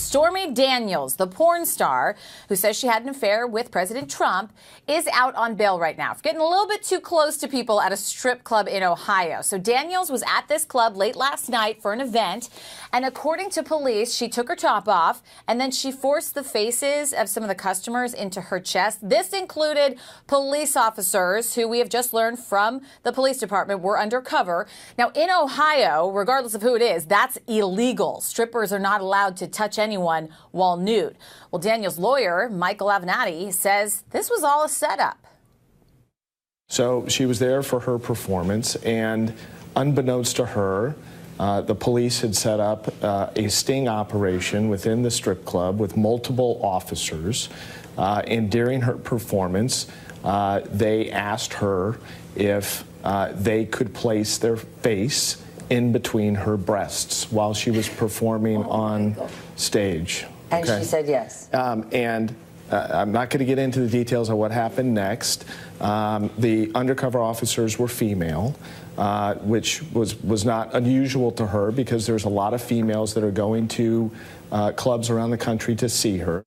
Stormy Daniels, the porn star who says she had an affair with President Trump, is out on bail right now for getting a little bit too close to people at a strip club in Ohio. So Daniels was at this club late last night for an event, and according to police, she took her top off and then she forced the faces of some of the customers into her chest. This included police officers who we have just learned from the police department were undercover. Now, in Ohio, regardless of who it is, that's illegal. Strippers are not allowed to touch anyone while nude. Well, Daniel's lawyer, Michael Avenatti, says this was all a setup. So she was there for her performance, and unbeknownst to her, the police had set up a sting operation within the strip club with multiple officers. And during her performance, they asked her if they could place their face in between her breasts while she was performing on stage. And she said yes. I'm not going to get into the details of what happened next. The undercover officers were female, which was not unusual to her because there's a lot of females that are going to clubs around the country to see her.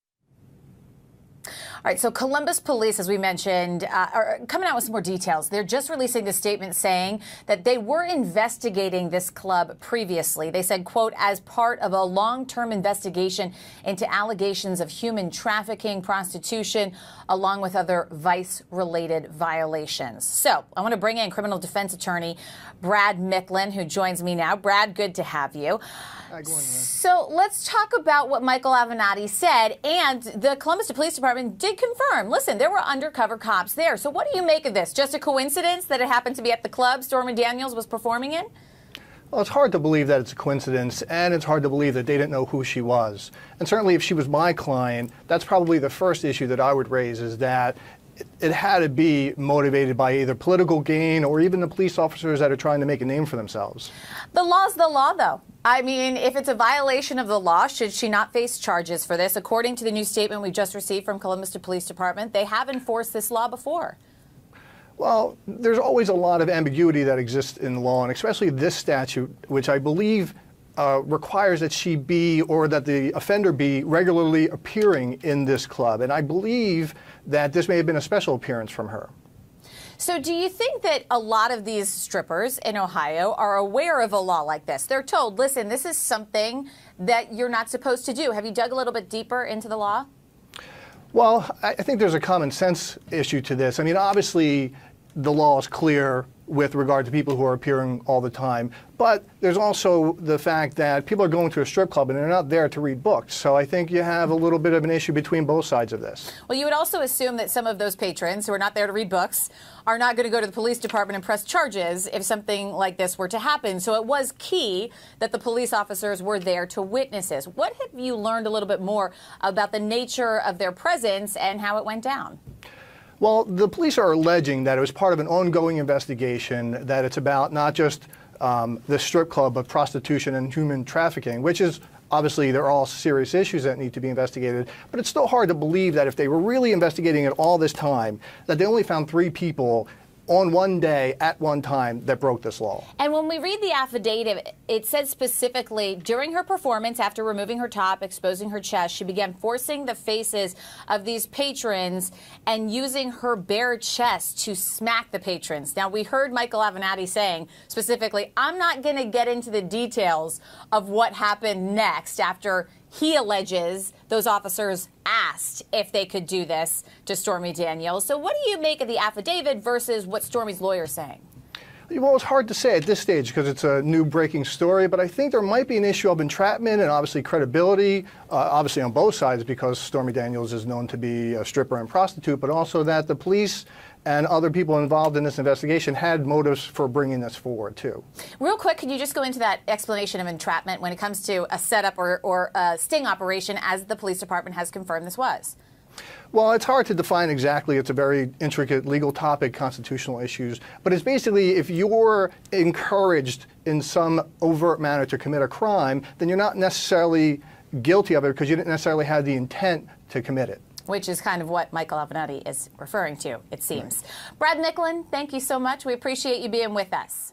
All right, so Columbus police, as we mentioned, are coming out with some more details. They're just releasing a statement saying that they were investigating this club previously. They said, quote, as part of a long-term investigation into allegations of human trafficking, prostitution, along with other vice-related violations. So I want to bring in criminal defense attorney Brad Micklin, who joins me now. Brad, good to have you. Hi, go on, so let's talk about what Michael Avenatti said, and the Columbus Police Department did confirm. Listen, there were undercover cops there. So what do you make of this? Just a coincidence that it happened to be at the club Stormy Daniels was performing in? Well, it's hard to believe that it's a coincidence, and it's hard to believe that they didn't know who she was. And certainly if she was my client, that's probably the first issue that I would raise, is that it had to be motivated by either political gain or even the police officers that are trying to make a name for themselves. The law's the law, though. I mean, if it's a violation of the law, should she not face charges for this? According to the new statement we just received from Columbus Police Department, they have enforced this law before. Well, there's always a lot of ambiguity that exists in the law, and especially this statute, which I believe requires that she be, or that the offender be, regularly appearing in this club. And I believe that this may have been a special appearance from her. So do you think that a lot of these strippers in Ohio are aware of a law like this? They're told, listen, this is something that you're not supposed to do. Have you dug a little bit deeper into the law? Well, I think there's a common sense issue to this. I mean, obviously, the law is clear with regard to people who are appearing all the time. But there's also the fact that people are going to a strip club and they're not there to read books. So I think you have a little bit of an issue between both sides of this. Well, you would also assume that some of those patrons who are not there to read books are not going to go to the police department and press charges if something like this were to happen. So it was key that the police officers were there to witness this. What have you learned a little bit more about the nature of their presence and how it went down? Well, the police are alleging that it was part of an ongoing investigation, that it's about not just the strip club, but prostitution and human trafficking, which is obviously they're all serious issues that need to be investigated. But it's still hard to believe that if they were really investigating it all this time, that they only found 3 people on one day at one time that broke this law. And when we read the affidavit, it said specifically, during her performance, after removing her top, exposing her chest, she began forcing the faces of these patrons and using her bare chest to smack the patrons. Now, we heard Michael Avenatti saying specifically, I'm not going to get into the details of what happened next after he alleges those officers asked if they could do this to Stormy Daniels. So what do you make of the affidavit versus what Stormy's lawyer is saying? Well, it's hard to say at this stage because it's a new breaking story, but I think there might be an issue of entrapment and obviously credibility, obviously on both sides, because Stormy Daniels is known to be a stripper and prostitute, but also that the police and other people involved in this investigation had motives for bringing this forward, too. Real quick, can you just go into that explanation of entrapment when it comes to a setup or a sting operation, as the police department has confirmed this was? Well, it's hard to define exactly. It's a very intricate legal topic, constitutional issues. But it's basically if you're encouraged in some overt manner to commit a crime, then you're not necessarily guilty of it because you didn't necessarily have the intent to commit it. Which is kind of what Michael Avenatti is referring to, it seems. Right. Brad Micklin, thank you so much. We appreciate you being with us.